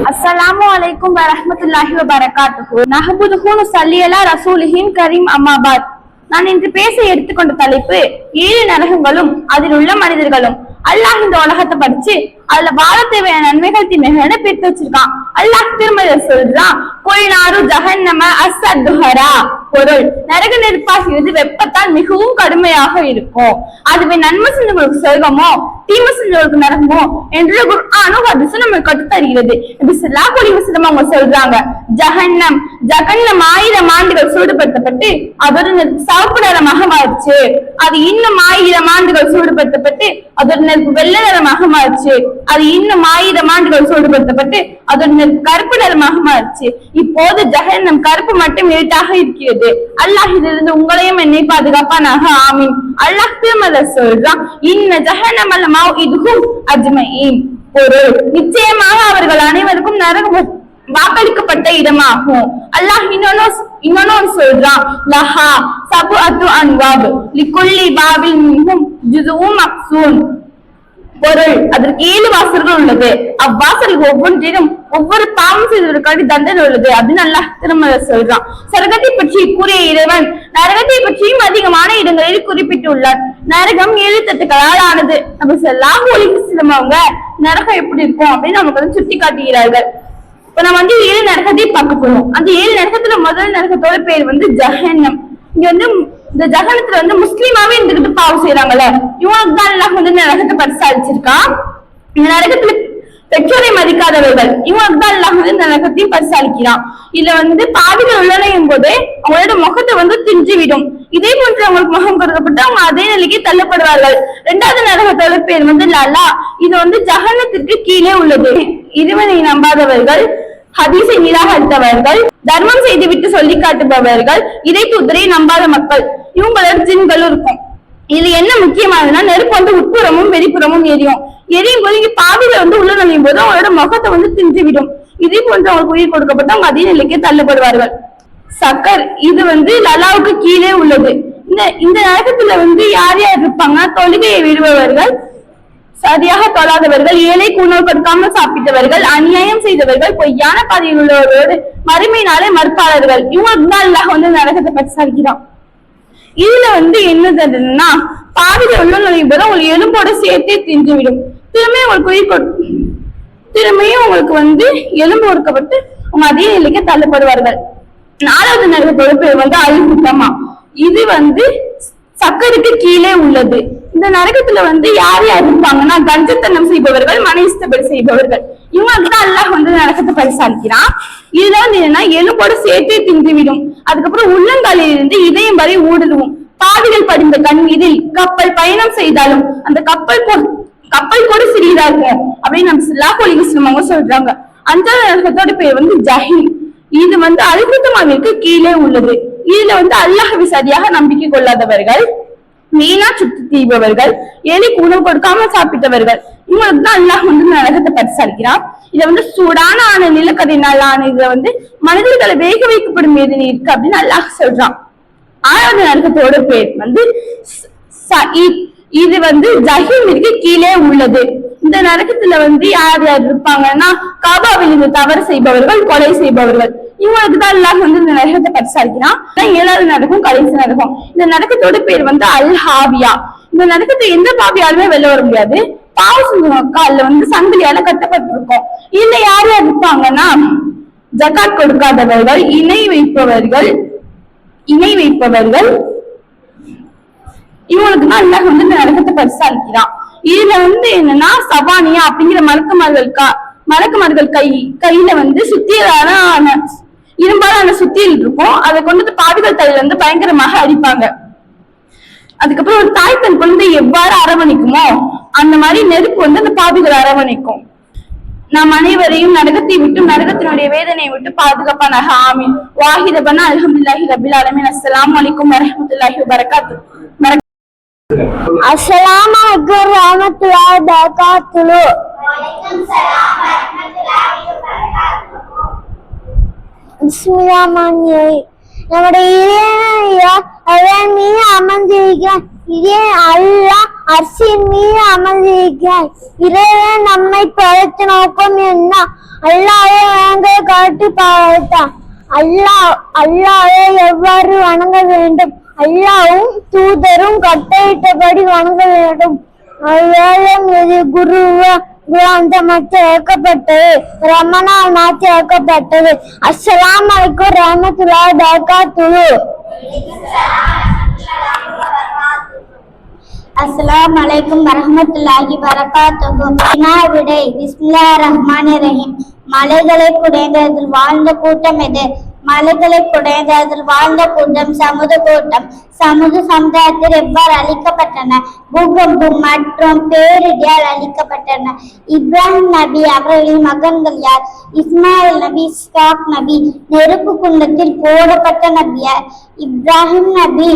अस्सलामु अलैकुम வரஹ்மத்துல்லாஹி வபரகாத்துஹு நஹ்மதுஹு வ நுஸல்லி அலா ரசூலிஹில் கரீம் அம்மா பாத். நான் இன்று பேச எடுத்துக்கொண்ட தலைப்பு 7 நரகங்களும் அதில் உள்ள மனிதர்களும். அல்லாஹ் இந்த உலகத்தை படிச்சு அதுல வாழ தேவையான நன்மைகள் தீமைகளை பிரித்து வச்சிருக்கான். அல்லாஹ் திருமதி சொல்றான், கொய்நாரு ஜஹன்னம அஸ்ஸதுஹரா. பொருள், நரக நெருப்பாகிறது வெப்பத்தால் மிகவும் கடுமையாக இருக்கும். அதுவே நன்மை செஞ்சவங்களுக்கு சொர்க்கமோ தீமை செஞ்சவங்களுக்கு நரகமோ என்று குர்ஆனும் ஹதீஸும் நமக்கு கற்றுத் தருகிறது. நபி ஸல்லல்லாஹு அலைஹி வஸல்லம் அவங்க சொல்றாங்க, ஜஹன்னம் 1000 ஆண்டுகள் சூடுபடுத்தப்பட்டு அதோட சிவப்பு நிறமாக மாறிச்சு. அது இன்னும் 1000 ஆண்டுகள் சூடுபடுத்தப்பட்டு அதோட நெருப்பு வெள்ளை நிறமாக மாறிச்சு. அது இன்னும் 1000 ஆண்டுகள் சூடுபடுத்தப்பட்டு அதோட நெருப்பு கருப்பு நிறமாக மாறிச்சு. இப்போது ஜஹன்னம் கருப்பு மட்டும் இருட்டாக இருக்கிறது. அல்லாஹ் இதிலிருந்து உங்களையும் என்னை பாதுகாப்பானாக, ஆமீன். அல்லாஹ் திருமலை சொல்றான், இன்ன ஜஹன்னம லமௌஇதுஹும் அஜ்மஈன். பொருள், நிச்சயமாக அவர்கள் அனைவருக்கும் நரகம் வாக்களிக்கப்பட்ட இடமாகும். அல்லாஹ் இன்னொன்னு சொல்றான், லஹா சபுஅத்து அன்வாப் லிகுல்லி பாபில் மின்ஹும் ஜுஸுஉம் மக்சூன். பொருள், அதற்கு 7 வாசல்கள் உள்ளது. அவ்வாசலுக்கு ஒவ்வொன்றிலும் ஒவ்வொரு பாவம் செய்தவர்களுக்காக தண்டனை உள்ளது அப்படின்னு அல்லாஹ் திருமலை சொல்றான். சரகத்தை பற்றி கூறிய இறைவன் நரகத்தை பற்றியும் அதிகமான இடங்களில் குறிப்பிட்டுள்ளார். நரகம் 7 தட்டுகளால் ஆனது. நம்ம ஸல்லல்லாஹு அலைஹி வஸல்லம் அவங்க நரகம் எப்படி இருக்கும் அப்படின்னு நமக்கு வந்து சுட்டி காட்டுகிறார்கள். இப்ப நம்ம வந்து 7 நரகத்தை பார்க்க போறோம். அந்த 7 நரகத்துல முதல் நரகத்தோட பேர் வந்து ஜஹன்னம். இங்க வந்து இந்த ஜஹன்னத்துல வந்து முஸ்லிமாவே இருந்துகிட்டு பாவம் செய்யறாங்கல்ல, இவங்களுக்கு தான் அல்லாஹ் வந்து நரகத்தை பரிசாலிச்சிருக்கான். இந்த நரகத்துல பெற்றோரை மதிக்காதவர்கள், இவங்களுக்கு தான் அல்லாஹ் வந்து நரகத்தையும் பரிசாலிக்கிறான். இதுல வந்து பாவிகள் உள்ளனையும் போது அவங்களோட முகத்தை வந்து தின்றுவிடும். இதே போன்று அவங்களுக்கு முகம் கொடுக்கப்பட்டு அவங்க அதே நிலைக்கு தள்ளப்படுவார்கள். 2வது நரகத்தோட பேர் வந்து லலா. இது வந்து ஜஹன்னத்திற்கு கீழே உள்ளது. இறைவனை நம்பாதவர்கள், ஹதீஸை நிராகரித்தவர்கள், தர்மம் செய்துவிட்டு சொல்லி காட்டுபவர்கள், இறை தூதரை நம்பாத மக்கள், இவங்களோட ஜின்களும் இருக்கும். இதுல என்ன முக்கியமானதுன்னா, நெருப்பு வந்து உட்புறமும் வெளிப்புறமும் எரியும் போது இங்க பாவில வந்து உள்ள நுழையும் போது அவங்களோட முகத்தை வந்து தின்றுவிடும். இதே போன்று அவங்களுக்கு உயிர் கொடுக்கப்பட்டு அவங்க அதே நிலைக்கு தள்ளப்படுவார்கள். சக்கர், இது வந்து லலாவுக்கு கீழே உள்ளது. இந்த நரகத்துல வந்து யார் யார் இருப்பாங்கன்னா, தொழுகையை விடுபவர்கள், சரியாக தொழாதவர்கள், ஏழைக்கு உணவு கொடுக்காமல் சாப்பிட்டவர்கள், அநியாயம் செய்தவர்கள், பொய்யான பாதையில் உள்ளவர்களோடு மறுமை நாளே மறுப்பாளர்கள், இவங்களுக்கு தான் அல்லாஹ் வந்து நரகத்தை பற்றி சொல்கிறான். இதுல வந்து என்னதுன்னா, பாவிகள் உள்ள நுழையும் போது உங்களுக்கு எலும்போட சேர்த்தே தின்றுவிடும். திரும்பியும் உங்களுக்கு வந்து எலும்பு ஒடுக்கப்பட்டு அவங்க அதே நிலைக்கு தள்ளப்படுவார்கள். 4வது நரகத்தோட பேர் வந்து அல்ஹுத்தமா. இது வந்து சக்கருக்கு கீழே உள்ளது. இந்த நரகத்துல வந்து யார் யார் இருப்பாங்கன்னா, கஞ்சத்தனம் செய்பவர்கள், மனைவிஸ்தபடி செய்பவர்கள், இவங்களுக்கு தான் அல்லாஹ் வந்து நரகத்தை பரிசாலிக்கிறான். இதுல வந்து என்னன்னா, எலும்போடு சேர்த்தே தின்றுவிடும். அதுக்கப்புறம் உள்ளங்காலில் இருந்து இதயம் வரை ஊடுருவும். பாவிகள் படிந்த கண் மீதில் கப்பல் பயணம் செய்தாலும் அந்த கப்பல் கூட சிறியதா இருக்கும் அப்படின்னு நம்ம ஸல்லல்லாஹு அலைஹி வஸல்லம் அவங்க சொல்றாங்க. 5வது நரகத்தோட பேர் வந்து ஜஹீம். இது வந்து அல்ஹுத்தமாவிற்கு கீழே உள்ளது. இதுல வந்து அல்லாஹ்வை சரியாக நம்பிக்கை கொள்ளாதவர்கள், மீனா சுத்தி தீபவர்கள், ஏழைக்கு உணவு கொடுக்காம சாப்பிட்டவர்கள், இவங்களுக்கு தான் அல்லாஹ் வந்து நரகத்தை பரிசாலிக்கிறான். இதை வந்து சூடான நிலக்கரினால் ஆன இதுல வந்து மனிதர்களை வேக வைக்கப்படும் வேதனை இருக்கு அப்படின்னு அல்லாஹ் சொல்றான். 6வது நரகத்தோட பேர் வந்து சயீத். இது வந்து ஜஹீமிற்கு கீழே உள்ளது. இந்த நரகத்துல வந்து யார் யார் இருப்பாங்கன்னா, காபாவில் இருந்து தவறு செய்பவர்கள், கொலை செய்பவர்கள், இவங்களுக்கு தான் அல்லாஹ் வந்து இந்த நரகத்தை பரிசாலிக்கிறான். 7வது நரகம் கடைசி நரகம். இந்த நரகத்தோட பேர் வந்து அல் ஹாவியா. இந்த நரகத்தை எந்த பாவியாலுமே வெளில வர முடியாது. பாவம் செஞ்சவங்க காலில் வந்து சங்கிலியால கட்டப்பட்டிருக்கும். இதுல யார் யார் இருப்பாங்கன்னா, ஜகாத் கொடுக்காதவர்கள், இணை வைப்பவர்கள், இவங்களுக்கு தான் அல்லாஹ் வந்து இந்த நரகத்தை பரிசாலிக்கிறான். இதுல வந்து என்னன்னா, சபானியா அப்படிங்கிற மலக்குமார்கள் கையில வந்து சுத்தியலான இரும்பாலான சுத்தியல் இருக்கும். அதை கொண்டு பாவிகள் தலையில வந்து பயங்கரமாக அடிப்பாங்க. அதுக்கப்புறம் ஒரு தாய் தன் குழந்தை எவ்வாறு அரவணைக்குமோ அந்த மாதிரி நெருப்பு வந்து அந்த பாவிகள் அரவணைக்கும். நாம் அனைவரையும் நரகத்தை விட்டு நரகத்தினுடைய வேதனையை விட்டு பாதுகாப்பானாக, ஆமீன். வாஹிதபனா அல்ஹம்துலில்லாஹி ரப்பில் ஆலமீன். அஸ்ஸலாமு அலைக்கும் வரஹ்மத்துல்லாஹி வபரகாத்துஹு. அஸ்ஸலாமு அலைக்கும் வரஹ்மத்துல்லாஹி வபரகாத்துஹு. பிஸ்மில்லாஹிர் நம்முடைய இறைவன் மீது அமர்ந்திருக்கிறான். இதே அல்லாஹ் அரிசியின் மீது அமர்ந்திருக்கிறாய். இறைவன் நம்மை படைத்த நோக்கம் என்ன? அல்லாஹ்வை வணங்க காட்டி பார்த்தான். அல்லாஹ்வை எவ்வாறு வணங்க வேண்டும்? அல்லாஹ்வும் தூதரும் கட்டளையிட்டபடி வணங்க வேண்டும். வேதம் எது? குராந்தமற்ற இறக்கப்பட்டது. ரமணான் மாற்றி இறக்கப்பட்டது. அஸ்ஸலாமு அலைக்கும் ரஹ்மத்துல்லாஹி வபரகாத்துஹு. அஸ்ஸலாமு அலைக்கும் வரஹ்மத்துல்லாஹி வபரகாத்துஹு. விடை. பிஸ்மில்லாஹிர் ரஹ்மானிர் ரஹீம். மலைகளை குடைந்ததில் வாழ்ந்த கூட்டம் எது? மலைகளை குடைந்ததில் வாழ்ந்த கூட்டம் சமுத கூட்டம். சமுத சமுதாயத்தில் எவ்வாறு அழிக்கப்பட்டன? பூகம்பம் மற்றும் பேரிடியால் அழிக்கப்பட்டன. இப்ராஹிம் நபி அவர்களின் மகன்கள் யார்? இஸ்மாயில் நபி, இஸ்ஹாக் நபி. நெருப்பு குண்டத்தில் போடப்பட்ட நபி யார்? இப்ராஹிம் நபி.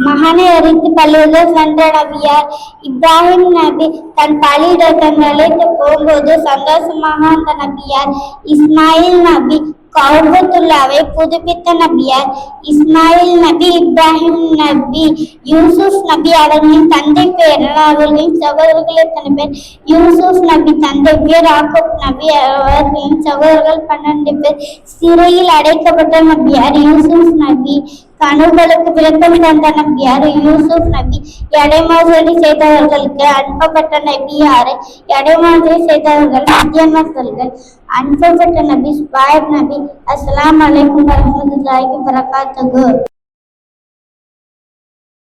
மகனை எரித்து பள்ளியிடம் சென்ற நபியார்? இப்ராஹிம் நபி. தன் பள்ளியிடம் அழைத்து போகும்போது சந்தோஷமாக அந்த நபியார்? இஸ்மாயில் நபி. கௌபத்துல்லாவை புதுப்பித்த நபியார்? இஸ்மாயில் நபி. இப்ராஹிம் நபி. யூசுப் நபி அவர்களின் தந்தை பெயர்? அவர்களின் சகோதரர்கள் எத்தனை பேர்? யூசுப் நபி தந்தை பேர் யாக்கூப் நபி. அவர்களின் சகோதரர்கள் 12 பேர். சிறையில் அடைக்கப்பட்ட நபியார்? யூசுப் நபி. கனவுகளுக்கு விளக்கம் தந்த நபியார்? யூசுப் நபி. எடைமோசடி செய்தவர்களுக்கு அனுப்பப்பட்ட நபி யாரு? எடைமோசடி செய்தவர்கள் மத்தியமர்கள். அனுப்பப்பட்ட நபி சுபாயிப் நபி. அஸ்ஸலாமு அலைக்கும் வரஹ்மத்துல்லாஹி வபரகாத்துஹு.